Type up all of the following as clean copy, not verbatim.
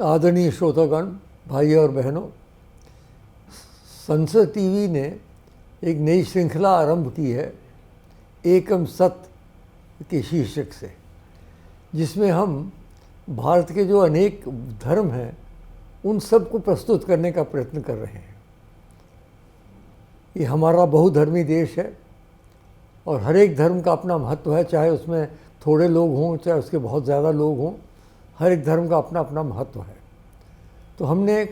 आदरणीय श्रोतागण, भाई और बहनों, संसद टीवी ने एक नई श्रृंखला आरंभ की है एकम सत के शीर्षक से, जिसमें हम भारत के जो अनेक धर्म हैं उन सब को प्रस्तुत करने का प्रयत्न कर रहे हैं। ये हमारा बहुधर्मी देश है और हर एक धर्म का अपना महत्व है, चाहे उसमें थोड़े लोग हों चाहे उसके बहुत ज़्यादा लोग हों, हर एक धर्म का अपना अपना महत्व है। तो हमने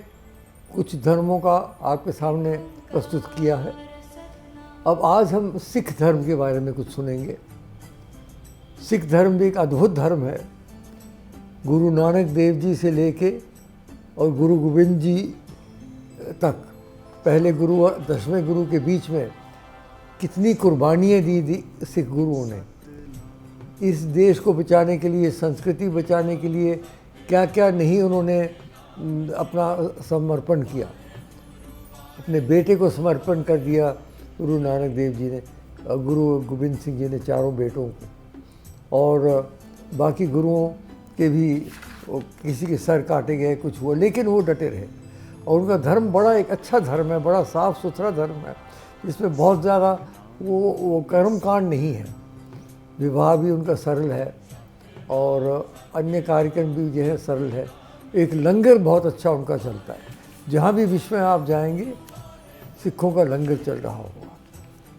कुछ धर्मों का आपके सामने प्रस्तुत किया है। अब आज हम सिख धर्म के बारे में कुछ सुनेंगे। सिख धर्म भी एक अद्भुत धर्म है। गुरु नानक देव जी से लेके और गुरु गोविंद जी तक, पहले गुरु और 10वें गुरु के बीच में कितनी कुर्बानियाँ दी सिख गुरुओं ने। इस देश को बचाने के लिए, संस्कृति बचाने के लिए क्या क्या नहीं उन्होंने अपना समर्पण किया। अपने बेटे को समर्पण कर दिया गुरु नानक देव जी ने, गुरु गोविंद सिंह जी ने चारों बेटों को, और बाकी गुरुओं के भी किसी के सर काटे गए, कुछ हुआ, लेकिन वो डटे रहे। और उनका धर्म बड़ा एक अच्छा धर्म है, बड़ा साफ़ सुथरा धर्म है, जिसमें बहुत ज़्यादा वो कर्मकांड नहीं है। विवाह भी उनका सरल है और अन्य कार्यक्रम भी जो है सरल है। एक लंगर बहुत अच्छा उनका चलता है। जहाँ भी विश्व में आप जाएंगे सिखों का लंगर चल रहा होगा।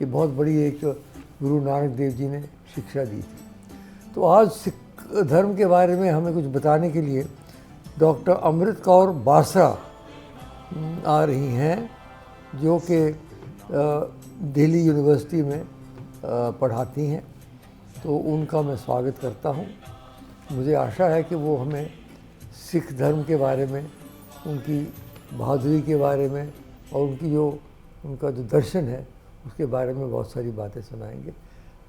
ये बहुत बड़ी एक गुरु नानक देव जी ने शिक्षा दी थी। तो आज सिख धर्म के बारे में हमें कुछ बताने के लिए डॉक्टर अमृत कौर बासरा आ रही हैं, जो कि दिल्ली यूनिवर्सिटी में पढ़ाती हैं। तो उनका मैं स्वागत करता हूं। मुझे आशा है कि वो हमें सिख धर्म के बारे में, उनकी बहादुरी के बारे में और उनका जो दर्शन है उसके बारे में बहुत सारी बातें सुनाएंगे।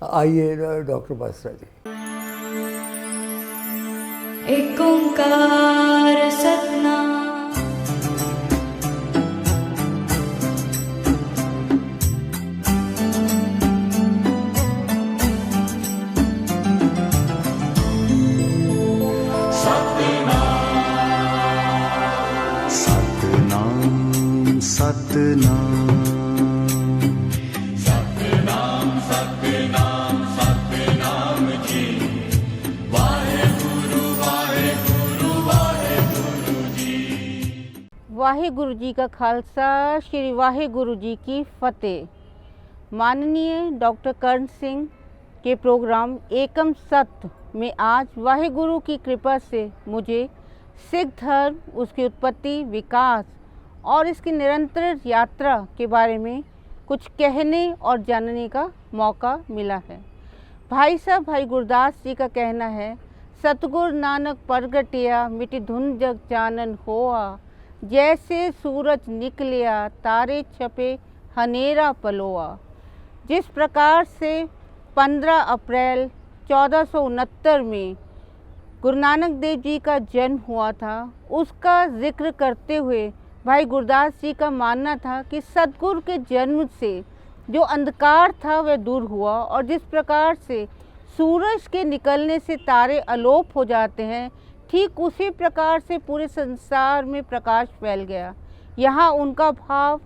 आइए डॉक्टर बासरा जी। एक ओंकार सतनाम। वाहेगुरु जी का खालसा, श्री वाहेगुरु जी की फतेह। माननीय डॉक्टर कर्ण सिंह के प्रोग्राम एकम सत्य में आज वाहेगुरु की कृपा से मुझे सिख धर्म, उसकी उत्पत्ति, विकास और इसकी निरंतर यात्रा के बारे में कुछ कहने और जानने का मौका मिला है। भाई साहब भाई गुरदास जी का कहना है, सतगुरु नानक प्रगटिया मिटि धुन जग चानन होआ, जैसे सूरज निकलिया तारे छपे हनेरा पलोआ। जिस प्रकार से 15 अप्रैल 1469 में गुरु नानक देव जी का जन्म हुआ था, उसका जिक्र करते हुए भाई गुरदास जी का मानना था कि सतगुरु के जन्म से जो अंधकार था वह दूर हुआ, और जिस प्रकार से सूरज के निकलने से तारे अलोप हो जाते हैं, ठीक उसी प्रकार से पूरे संसार में प्रकाश फैल गया। यहाँ उनका भाव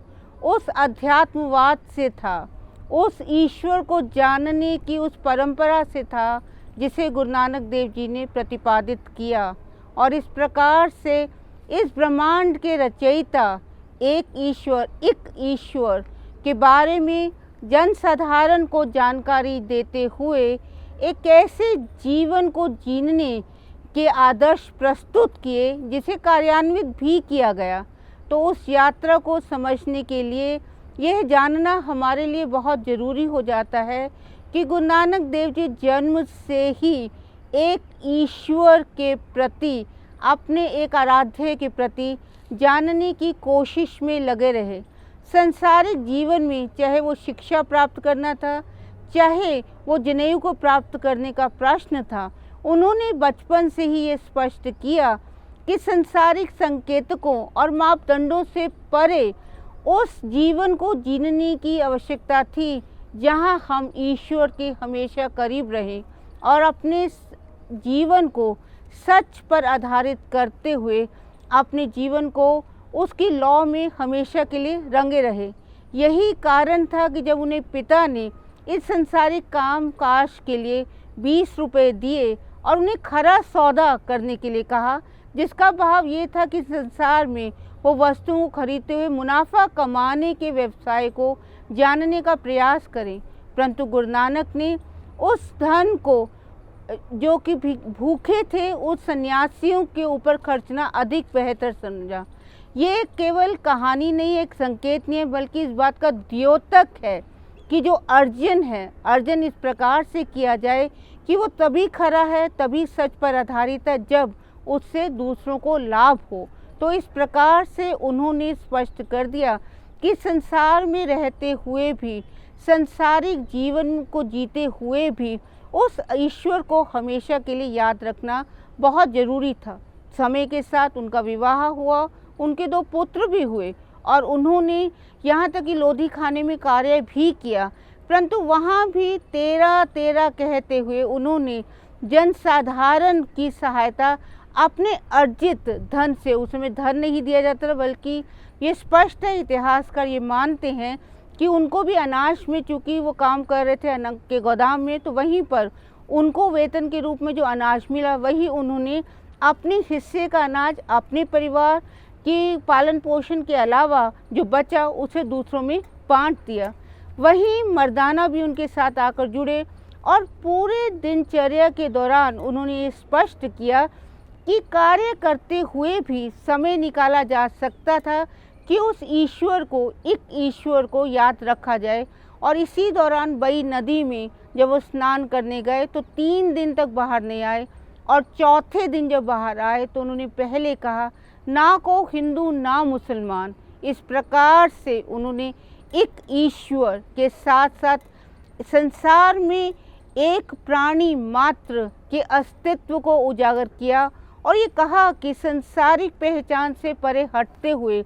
उस अध्यात्मवाद से था, उस ईश्वर को जानने की उस परंपरा से था जिसे गुरु नानक देव जी ने प्रतिपादित किया। और इस प्रकार से इस ब्रह्मांड के रचयिता एक ईश्वर के बारे में जनसाधारण को जानकारी देते हुए एक ऐसे जीवन को जीने के आदर्श प्रस्तुत किए जिसे कार्यान्वित भी किया गया। तो उस यात्रा को समझने के लिए यह जानना हमारे लिए बहुत ज़रूरी हो जाता है कि गुरु नानक देव जी जन्म से ही एक ईश्वर के प्रति, अपने एक आराध्य के प्रति जानने की कोशिश में लगे रहे। संसारिक जीवन में चाहे वो शिक्षा प्राप्त करना था, चाहे वो जनेऊ को प्राप्त करने का प्रश्न था, उन्होंने बचपन से ही ये स्पष्ट किया कि संसारिक संकेतकों और मापदंडों से परे उस जीवन को जीने की आवश्यकता थी जहां हम ईश्वर के हमेशा करीब रहें और अपने जीवन को सच पर आधारित करते हुए अपने जीवन को उसकी लौ में हमेशा के लिए रंगे रहे। यही कारण था कि जब उन्हें पिता ने इस संसारिक काम काज के लिए 20 रुपये दिए और उन्हें खरा सौदा करने के लिए कहा, जिसका भाव ये था कि संसार में वो वस्तुओं को खरीदते हुए मुनाफा कमाने के व्यवसाय को जानने का प्रयास करें। परंतु गुरु नानक ने उस धन को जो कि भूखे थे उस सन्यासियों के ऊपर खर्चना अधिक बेहतर समझा। ये केवल कहानी नहीं, एक संकेत नहीं है, बल्कि इस बात का द्योतक है कि जो अर्जन है, अर्जन इस प्रकार से किया जाए कि वो तभी खरा है, तभी सच पर आधारित है, जब उससे दूसरों को लाभ हो। तो इस प्रकार से उन्होंने स्पष्ट कर दिया कि संसार में रहते हुए भी, संसारिक जीवन को जीते हुए भी उस ईश्वर को हमेशा के लिए याद रखना बहुत ज़रूरी था। समय के साथ उनका विवाह हुआ, उनके 2 पुत्र भी हुए और उन्होंने यहाँ तक कि लोधी खाने में कार्य भी किया, परंतु वहाँ भी 13 कहते हुए उन्होंने जनसाधारण की सहायता अपने अर्जित धन से, उस समय धन नहीं दिया जाता, बल्कि ये स्पष्ट है, इतिहासकार ये मानते हैं कि उनको भी अनाज में, चूँकि वो काम कर रहे थे अन्न के गोदाम में, तो वहीं पर उनको वेतन के रूप में जो अनाज मिला वही उन्होंने अपने हिस्से का अनाज अपने परिवार की पालन पोषण के अलावा जो बचा उसे दूसरों में बांट दिया। वही मर्दाना भी उनके साथ आकर जुड़े और पूरे दिनचर्या के दौरान उन्होंने ये स्पष्ट किया कि कार्य करते हुए भी समय निकाला जा सकता था कि उस ईश्वर को, एक ईश्वर को याद रखा जाए। और इसी दौरान बई नदी में जब वो स्नान करने गए तो 3 दिन तक बाहर नहीं आए और चौथे दिन जब बाहर आए तो उन्होंने पहले कहा, ना को हिंदू ना मुसलमान। इस प्रकार से उन्होंने एक ईश्वर के साथ साथ संसार में एक प्राणी मात्र के अस्तित्व को उजागर किया और ये कहा कि संसारिक पहचान से परे हटते हुए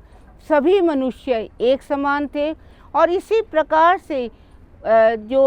सभी मनुष्य एक समान थे। और इसी प्रकार से जो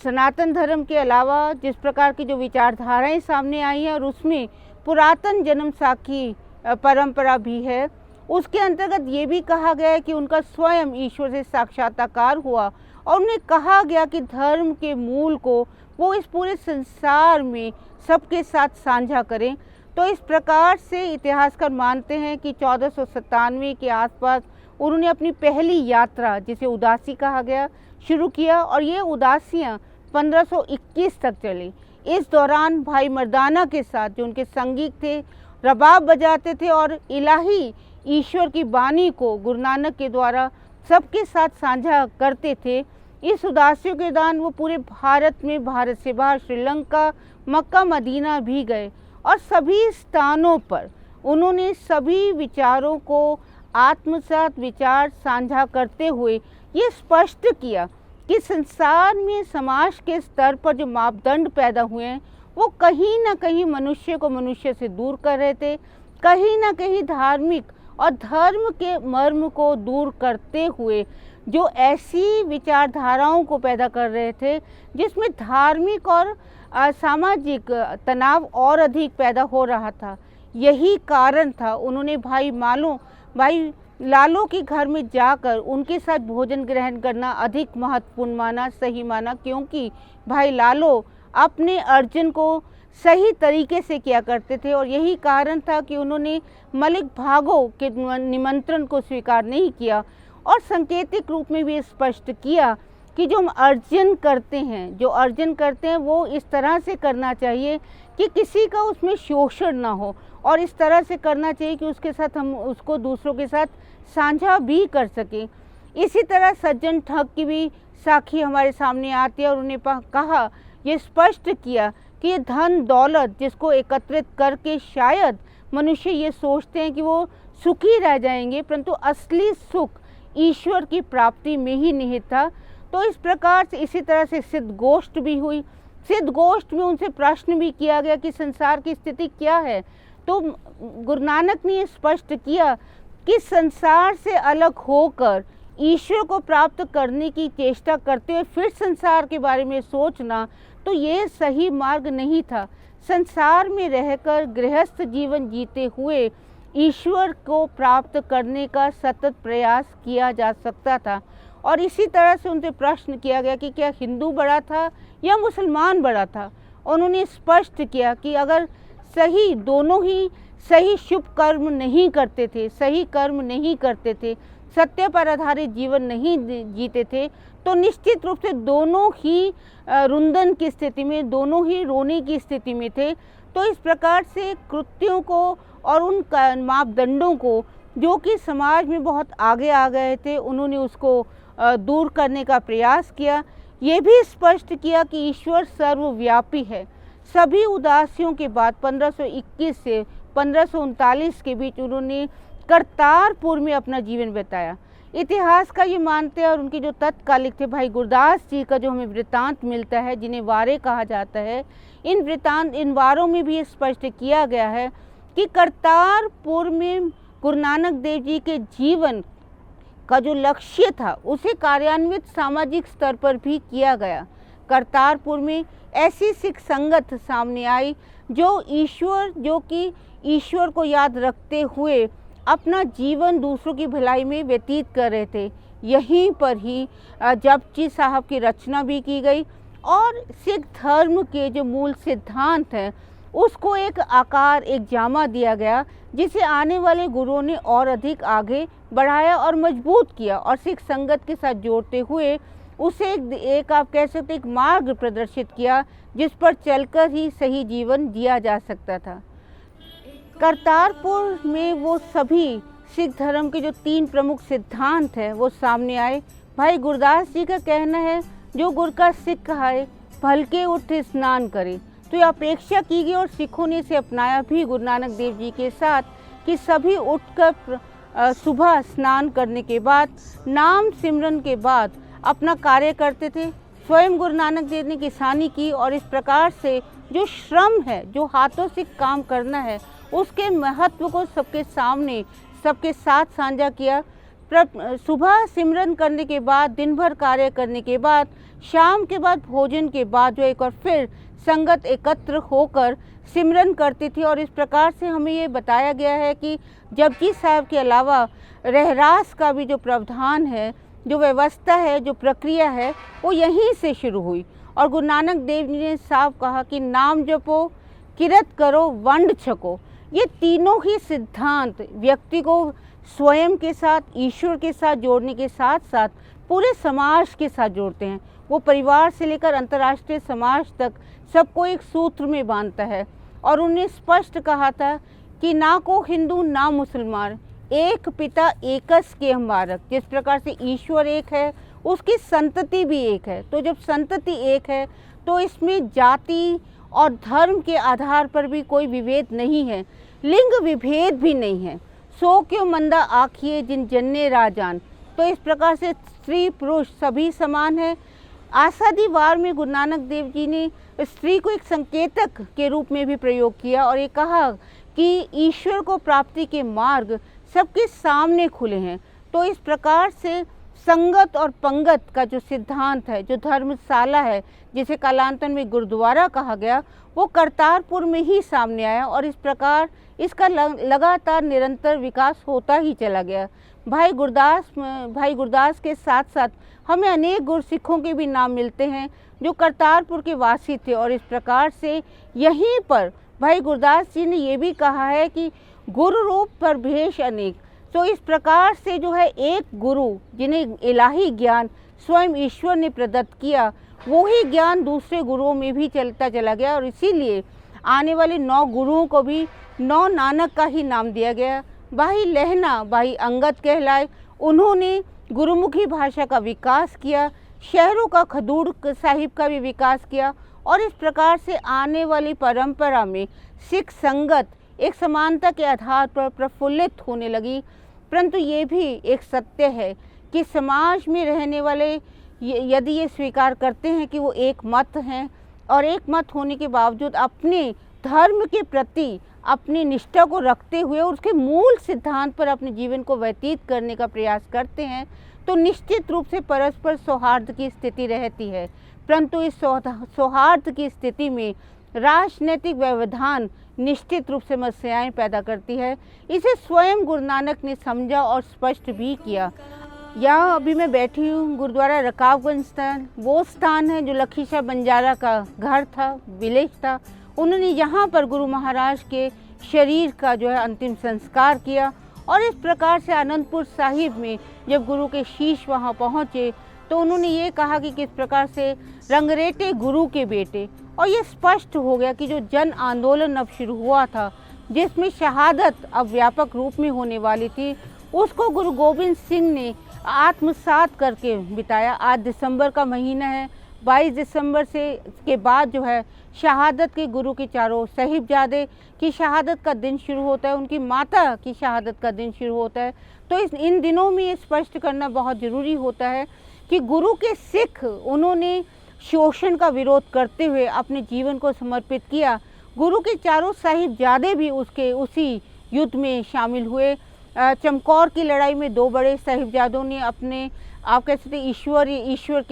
सनातन धर्म के अलावा जिस प्रकार की जो विचारधाराएं सामने आई हैं और उसमें पुरातन जन्म साखी परंपरा भी है, उसके अंतर्गत ये भी कहा गया है कि उनका स्वयं ईश्वर से साक्षात्कार हुआ और उन्हें कहा गया कि धर्म के मूल को वो इस पूरे संसार में सबके साथ साझा करें। तो इस प्रकार से इतिहासकार मानते हैं कि 1497 के आसपास उन्होंने अपनी पहली यात्रा, जिसे उदासी कहा गया, शुरू किया और ये उदासियाँ 1521 तक चली। इस दौरान भाई मर्दाना के साथ जो उनके संगीत थे, रबाब बजाते थे और इलाही ईश्वर की वाणी को गुरु नानक के द्वारा सबके साथ साझा करते थे। इस उदासियों के दौरान वो पूरे भारत में, भारत से बाहर श्रीलंका, मक्का, मदीना भी गए और सभी स्थानों पर उन्होंने सभी विचारों को आत्मसात विचार साझा करते हुए ये स्पष्ट किया कि संसार में समाज के स्तर पर जो मापदंड पैदा हुए हैं वो कहीं ना कहीं मनुष्य को मनुष्य से दूर कर रहे थे, कहीं ना कहीं धार्मिक और धर्म के मर्म को दूर करते हुए जो ऐसी विचारधाराओं को पैदा कर रहे थे जिसमें धार्मिक और सामाजिक तनाव और अधिक पैदा हो रहा था। यही कारण था उन्होंने भाई लालो के घर में जाकर उनके साथ भोजन ग्रहण करना अधिक महत्वपूर्ण माना, सही माना, क्योंकि भाई लालो अपने अर्जन को सही तरीके से किया करते थे और यही कारण था कि उन्होंने मलिक भागो के निमंत्रण को स्वीकार नहीं किया और सांकेतिक रूप में भी स्पष्ट किया कि जो हम अर्जन करते हैं वो इस तरह से करना चाहिए कि किसी का उसमें शोषण ना हो और इस तरह से करना चाहिए कि उसके साथ हम उसको दूसरों के साथ साझा भी कर सकें। इसी तरह सज्जन ठग की भी साखी हमारे सामने आती है और उन्हें कहा, ये स्पष्ट किया कि ये धन दौलत जिसको एकत्रित करके शायद मनुष्य ये सोचते हैं कि वो सुखी रह जाएंगे, परंतु असली सुख ईश्वर की प्राप्ति में ही निहित था। तो इस प्रकार से इसी तरह से सिद्ध गोष्ठ भी हुई। सिद्ध गोष्ठ में उनसे प्रश्न भी किया गया कि संसार की स्थिति क्या है। तो गुरु नानक ने स्पष्ट किया कि संसार से अलग होकर ईश्वर को प्राप्त करने की चेष्टा करते हुए फिर संसार के बारे में सोचना, तो ये सही मार्ग नहीं था। संसार में रहकर गृहस्थ जीवन जीते हुए ईश्वर को प्राप्त करने का सतत प्रयास किया जा सकता था। और इसी तरह से उनसे प्रश्न किया गया कि क्या हिंदू बड़ा था या मुसलमान बड़ा था। उन्होंने स्पष्ट किया कि अगर सही दोनों ही सही शुभ कर्म नहीं करते थे, सही कर्म नहीं करते थे, सत्य पर आधारित जीवन नहीं जीते थे, तो निश्चित रूप से दोनों ही रुंदन की स्थिति में, दोनों ही रोने की स्थिति में थे। तो इस प्रकार से कृत्यों को और उन मापदंडों को जो कि समाज में बहुत आगे आ गए थे, उन्होंने उसको दूर करने का प्रयास किया। ये भी स्पष्ट किया कि ईश्वर सर्वव्यापी है। सभी उदासियों के बाद 1521 से 1539 के बीच उन्होंने करतारपुर में अपना जीवन बिताया। इतिहास का ये मानते हैं, और उनके जो तत्कालिक थे भाई गुरदास जी का जो हमें वृत्तांत मिलता है, जिन्हें वारे कहा जाता है, इन वारों में भी स्पष्ट किया गया है कि करतारपुर में गुरु नानक देव जी के जीवन का जो लक्ष्य था उसे कार्यान्वित सामाजिक स्तर पर भी किया गया। करतारपुर में ऐसी सिख संगत सामने आई जो कि ईश्वर को याद रखते हुए अपना जीवन दूसरों की भलाई में व्यतीत कर रहे थे। यहीं पर ही जपजी साहब की रचना भी की गई और सिख धर्म के जो मूल सिद्धांत हैं उसको एक आकार, एक जामा दिया गया, जिसे आने वाले गुरुओं ने और अधिक आगे बढ़ाया और मजबूत किया और सिख संगत के साथ जोड़ते हुए उसे एक आप कह सकते एक मार्ग प्रदर्शित किया जिस पर चलकर ही सही जीवन जिया जा सकता था। करतारपुर में वो सभी सिख धर्म के जो 3 प्रमुख सिद्धांत हैं वो सामने आए। भाई गुरदास जी का कहना है, जो गुर का सिख कहाए भलके उठ स्नान करे। तो ये अपेक्षा की गई और सिखों ने इसे अपनाया भी गुरु नानक देव जी के साथ कि सभी उठकर सुबह स्नान करने के बाद, नाम सिमरन के बाद अपना कार्य करते थे। स्वयं गुरु नानक देव ने किसानी की और इस प्रकार से जो श्रम है, जो हाथों से काम करना है, उसके महत्व को सबके सामने, सबके साथ साझा किया। सुबह सिमरन करने के बाद, दिन भर कार्य करने के बाद, शाम के बाद भोजन के बाद जो एक और फिर संगत एकत्र होकर सिमरन करती थी। और इस प्रकार से हमें ये बताया गया है कि जपजी साहब के अलावा रहरास का भी जो प्रावधान है, जो व्यवस्था है, जो प्रक्रिया है, वो यहीं से शुरू हुई। और गुरु नानक देव जी ने साफ कहा कि नाम जपो, किरत करो, वंड छको। ये तीनों ही सिद्धांत व्यक्ति को स्वयं के साथ, ईश्वर के साथ जोड़ने के साथ साथ पूरे समाज के साथ जोड़ते हैं। वो परिवार से लेकर अंतर्राष्ट्रीय समाज तक सबको एक सूत्र में बांधता है। और उन्हें स्पष्ट कहा था कि ना को हिंदू ना मुसलमान, एक पिता एकस के हम बालक। जिस प्रकार से ईश्वर एक है, उसकी संतति भी एक है। तो जब संतति एक है तो इसमें जाति और धर्म के आधार पर भी कोई विभेद नहीं है, लिंग विभेद भी नहीं है। सो क्यों मंदा आखिए जिन जन्ने राजान। तो इस प्रकार से स्त्री पुरुष सभी समान है। आसादी वार में गुरु नानक देव जी ने स्त्री को एक संकेतक के रूप में भी प्रयोग किया और ये कहा कि ईश्वर को प्राप्ति के मार्ग सबके सामने खुले हैं। तो इस प्रकार से संगत और पंगत का जो सिद्धांत है, जो धर्मशाला है, जिसे कालांतर में गुरुद्वारा कहा गया, वो करतारपुर में ही सामने आया और इस प्रकार इसका लगातार निरंतर विकास होता ही चला गया। भाई गुरदास के साथ साथ हमें अनेक गुरसिखों के भी नाम मिलते हैं जो करतारपुर के वासी थे। और इस प्रकार से यहीं पर भाई गुरदास जी ने ये भी कहा है कि गुरु रूप पर भेष अनेक। तो इस प्रकार से जो है एक गुरु जिन्हें इलाही ज्ञान स्वयं ईश्वर ने प्रदत्त किया, वो ही ज्ञान दूसरे गुरुओं में भी चलता चला गया और इसीलिए आने वाले 9 गुरुओं को भी 9 नानक का ही नाम दिया गया। भाई लहना भाई अंगद कहलाए, उन्होंने गुरुमुखी भाषा का विकास किया, शहरों का खदूड़ साहिब का भी विकास किया और इस प्रकार से आने वाली परंपरा में सिख संगत एक समानता के आधार पर प्रफुल्लित होने लगी। परंतु ये भी एक सत्य है कि समाज में रहने वाले यदि ये स्वीकार करते हैं कि वो एक मत हैं और एक मत होने के बावजूद अपने धर्म के प्रति अपनी निष्ठा को रखते हुए उसके मूल सिद्धांत पर अपने जीवन को व्यतीत करने का प्रयास करते हैं, तो निश्चित रूप से परस्पर सौहार्द की स्थिति रहती है। परंतु इस सौहार्द की स्थिति में राजनीतिक व्यवधान निश्चित रूप से समस्याएं पैदा करती है। इसे स्वयं गुरु नानक ने समझा और स्पष्ट भी किया। यहाँ अभी मैं बैठी हूँ, गुरुद्वारा रकाबगंज स्थान वो स्थान है जो लखी शाह बंजारा का घर था, विलेज था। उन्होंने यहाँ पर गुरु महाराज के शरीर का जो है अंतिम संस्कार किया। और इस प्रकार से आनंदपुर साहिब में जब गुरु के शीश वहाँ पहुँचे तो उन्होंने ये कहा कि किस प्रकार से रंगरेटे गुरु के बेटे। और ये स्पष्ट हो गया कि जो जन आंदोलन अब शुरू हुआ था, जिसमें शहादत अब व्यापक रूप में होने वाली थी, उसको गुरु गोविंद सिंह ने आत्मसात करके बिताया। आज दिसंबर का महीना है, 22 दिसंबर से के बाद जो है शहादत के गुरु के चारों साहिबजादे की शहादत का दिन शुरू होता है, उनकी माता की शहादत का दिन शुरू होता है। तो इन दिनों में ये स्पष्ट करना बहुत ज़रूरी होता है कि गुरु के सिख उन्होंने शोषण का विरोध करते हुए अपने जीवन को समर्पित किया। गुरु के चारों साहिबजादे भी उसी युद्ध में शामिल हुए। चमकौर की लड़ाई में 2 बड़े साहिबजादों ने अपने आप कह सकते ईश्वर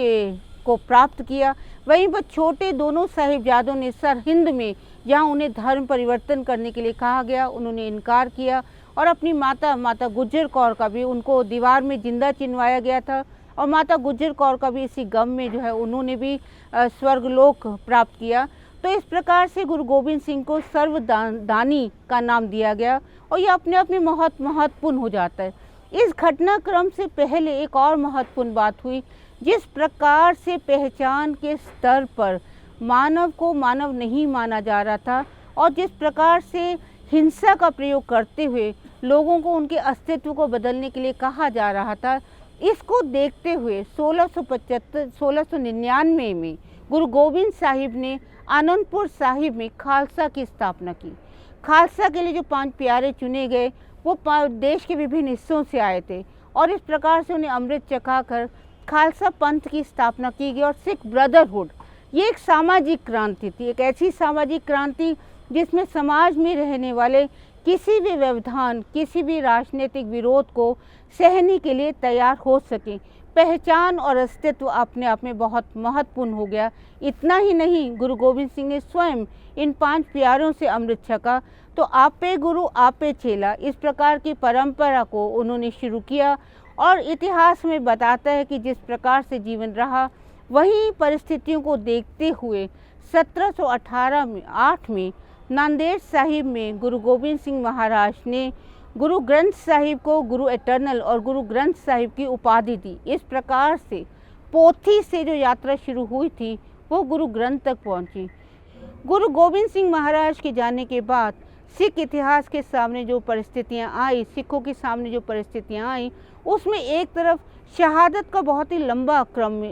को प्राप्त किया। वहीं पर छोटे दोनों साहिबजादों ने सरहिंद में, जहां उन्हें धर्म परिवर्तन करने के लिए कहा गया, उन्होंने इनकार किया। और अपनी माता गुज्जर कौर का भी, उनको दीवार में जिंदा चिनवाया गया था और माता गुज्जर कौर का भी इसी गम में जो है उन्होंने भी स्वर्गलोक प्राप्त किया। तो इस प्रकार से गुरु गोविंद सिंह को सर्वदानी का नाम दिया गया और ये अपने आप में महत्वपूर्ण हो जाता है। इस घटनाक्रम से पहले एक और महत्वपूर्ण बात हुई। जिस प्रकार से पहचान के स्तर पर मानव को मानव नहीं माना जा रहा था और जिस प्रकार से हिंसा का प्रयोग करते हुए लोगों को उनके अस्तित्व को बदलने के लिए कहा जा रहा था, इसको देखते हुए 1699 में गुरु गोविंद साहिब ने आनंदपुर साहिब में खालसा की स्थापना की। खालसा के लिए जो 5 प्यारे चुने गए वो देश के विभिन्न हिस्सों से आए थे और इस प्रकार से उन्हें अमृत चखाकर खालसा पंथ की स्थापना की गई। और सिख ब्रदरहुड ये एक सामाजिक क्रांति थी, एक ऐसी सामाजिक क्रांति जिसमें समाज में रहने वाले किसी भी व्यवधान, किसी भी राजनीतिक विरोध को सहने के लिए तैयार हो सके। पहचान और अस्तित्व अपने आप में बहुत महत्वपूर्ण हो गया। इतना ही नहीं, गुरु गोविंद सिंह ने स्वयं इन 5 प्यारों से अमृत छका। तो आपे गुरु आपे चेला, इस प्रकार की परंपरा को उन्होंने शुरू किया और इतिहास में बताता है कि जिस प्रकार से जीवन रहा, वही परिस्थितियों को देखते हुए 1708 में नांदेड़ साहिब में गुरु गोविंद सिंह महाराज ने गुरु ग्रंथ साहिब को गुरु एटर्नल और गुरु ग्रंथ साहिब की उपाधि दी। इस प्रकार से पोथी से जो यात्रा शुरू हुई थी वो गुरु ग्रंथ तक पहुंची। गुरु गोविंद सिंह महाराज के जाने के बाद सिख इतिहास के सामने जो परिस्थितियां आई, सिखों के सामने जो परिस्थितियां आई, उसमें एक तरफ शहादत का बहुत ही लंबा क्रम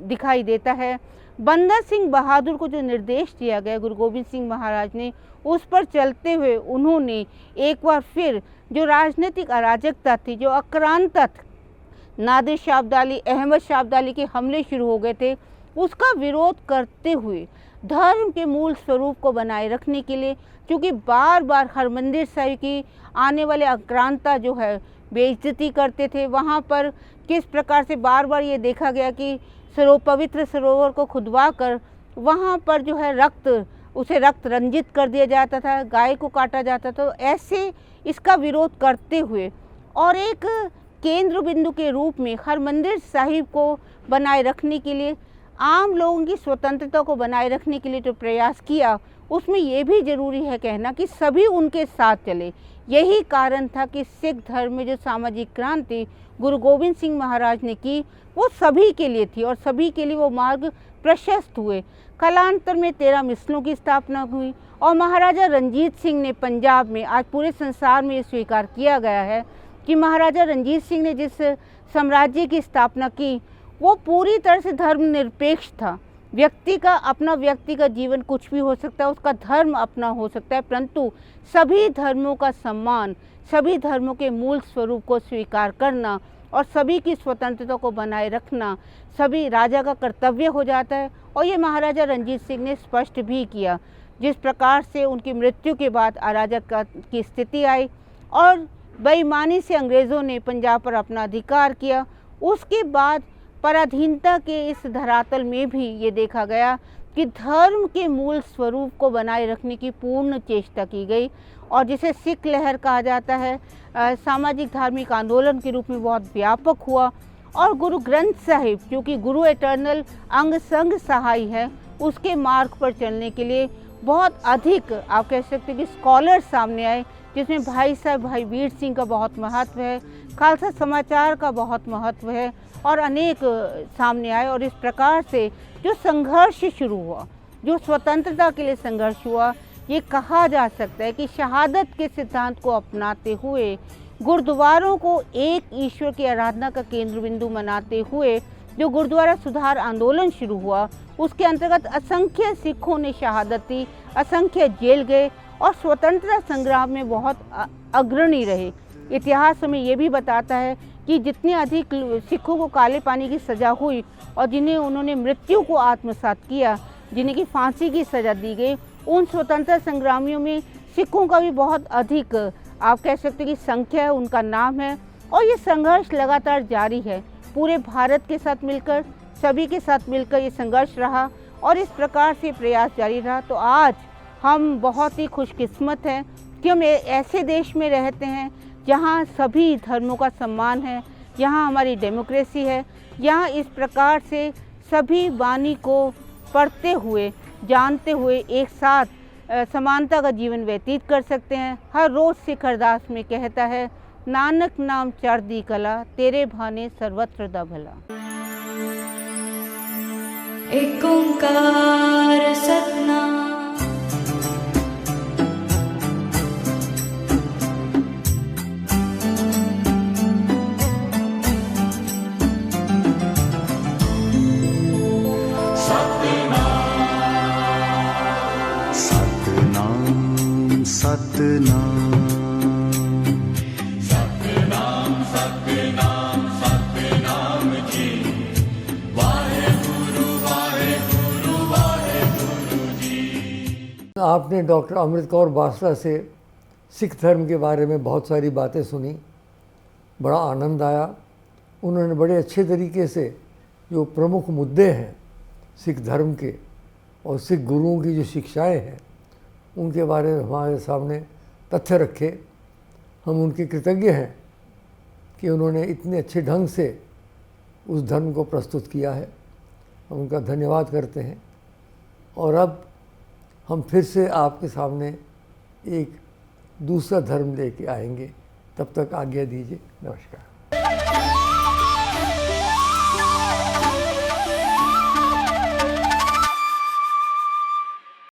दिखाई देता है। बंदा सिंह बहादुर को जो निर्देश दिया गया गुरु गोविंद सिंह महाराज ने, उस पर चलते हुए उन्होंने एक बार फिर जो राजनीतिक अराजकता थी, जो आक्रांता नादिर शाह अब्दाली, अहमद शाह अब्दाली के हमले शुरू हो गए थे, उसका विरोध करते हुए धर्म के मूल स्वरूप को बनाए रखने के लिए, क्योंकि बार बार हरमंदिर साहिब की आने वाले आक्रांता जो है बेइज्जती करते थे। वहाँ पर किस प्रकार से बार बार ये देखा गया कि पवित्र सरोवर को खुदवा कर वहाँ पर जो है रक्त रंजित कर दिया जाता था, गाय को काटा जाता था। तो ऐसे इसका विरोध करते हुए और एक केंद्र बिंदु के रूप में हरमंदिर साहिब को बनाए रखने के लिए, आम लोगों की स्वतंत्रता को बनाए रखने के लिए जो प्रयास किया, उसमें ये भी ज़रूरी है कहना कि सभी उनके साथ चले। यही कारण था कि सिख धर्म में जो सामाजिक क्रांति गुरु गोविंद सिंह महाराज ने की, वो सभी के लिए थी और सभी के लिए वो मार्ग प्रशस्त हुए। कालांतर में 13 मिसलों की स्थापना हुई और महाराजा रंजीत सिंह ने पंजाब में, आज पूरे संसार में ये स्वीकार किया गया है कि महाराजा रंजीत सिंह ने जिस साम्राज्य की स्थापना की वो पूरी तरह से धर्मनिरपेक्ष था। व्यक्ति का जीवन कुछ भी हो सकता है, उसका धर्म अपना हो सकता है, परंतु सभी धर्मों का सम्मान, सभी धर्मों के मूल स्वरूप को स्वीकार करना और सभी की स्वतंत्रता को बनाए रखना सभी राजा का कर्तव्य हो जाता है। और ये महाराजा रंजीत सिंह ने स्पष्ट भी किया। जिस प्रकार से उनकी मृत्यु के बाद अराजक की स्थिति आई और बेईमानी से अंग्रेज़ों ने पंजाब पर अपना अधिकार किया, उसके बाद पराधीनता के इस धरातल में भी ये देखा गया कि धर्म के मूल स्वरूप को बनाए रखने की पूर्ण चेष्टा की गई और जिसे सिख लहर कहा जाता है, सामाजिक धार्मिक आंदोलन के रूप में बहुत व्यापक हुआ। और गुरु ग्रंथ साहिब जो कि गुरु एटर्नल अंग संग सहाय है, उसके मार्ग पर चलने के लिए बहुत अधिक आप कह सकते हैं कि स्कॉलर सामने आए, जिसमें भाई साहब भाई वीर सिंह का बहुत महत्व है, खालसा समाचार का बहुत महत्व है और अनेक सामने आए। और इस प्रकार से जो संघर्ष शुरू हुआ, जो स्वतंत्रता के लिए संघर्ष हुआ, ये कहा जा सकता है कि शहादत के सिद्धांत को अपनाते हुए, गुरुद्वारों को एक ईश्वर की आराधना का केंद्र बिंदु बनाते हुए जो गुरुद्वारा सुधार आंदोलन शुरू हुआ, उसके अंतर्गत असंख्य सिखों ने शहादत दी, असंख्य जेल गए और स्वतंत्रता संग्राम में बहुत अग्रणी रहे। इतिहास हमें ये भी बताता है कि जितने अधिक सिखों को काले पानी की सज़ा हुई और जिन्हें उन्होंने मृत्यु को आत्मसात किया, जिन्हें की फांसी की सज़ा दी गई, उन स्वतंत्रता संग्रामियों में सिखों का भी बहुत अधिक आप कह सकते हैं कि संख्या है, उनका नाम है। और ये संघर्ष लगातार जारी है, पूरे भारत के साथ मिलकर, सभी के साथ मिलकर ये संघर्ष रहा और इस प्रकार से प्रयास जारी रहा। तो आज हम बहुत ही खुशकिस्मत हैं कि हम ऐसे देश में रहते हैं जहाँ सभी धर्मों का सम्मान है, यहाँ हमारी डेमोक्रेसी है, यहाँ इस प्रकार से सभी वाणी को पढ़ते हुए, जानते हुए एक साथ समानता का जीवन व्यतीत कर सकते हैं। हर रोज़ सिख अरदास में कहता है, नानक नाम चढ़दी कला, तेरे भाने सर्वत्र दा भला। एक ओंकार सतनाम। सतनाम सतनाम सतनाम सतनाम जी, वाहेगुरु वाहेगुरु वाहेगुरु जी। आपने डॉक्टर अमृत कौर बासला से सिख धर्म के बारे में बहुत सारी बातें सुनी, बड़ा आनंद आया। उन्होंने बड़े अच्छे तरीके से जो प्रमुख मुद्दे हैं सिख धर्म के और सिख गुरुओं की जो शिक्षाएं हैं, उनके बारे में हमारे सामने तथ्य रखे। हम उनके कृतज्ञ हैं कि उन्होंने इतने अच्छे ढंग से उस धर्म को प्रस्तुत किया है। हम उनका धन्यवाद करते हैं। और अब हम फिर से आपके सामने एक दूसरा धर्म लेके आएंगे। तब तक आज्ञा दीजिए। नमस्कार।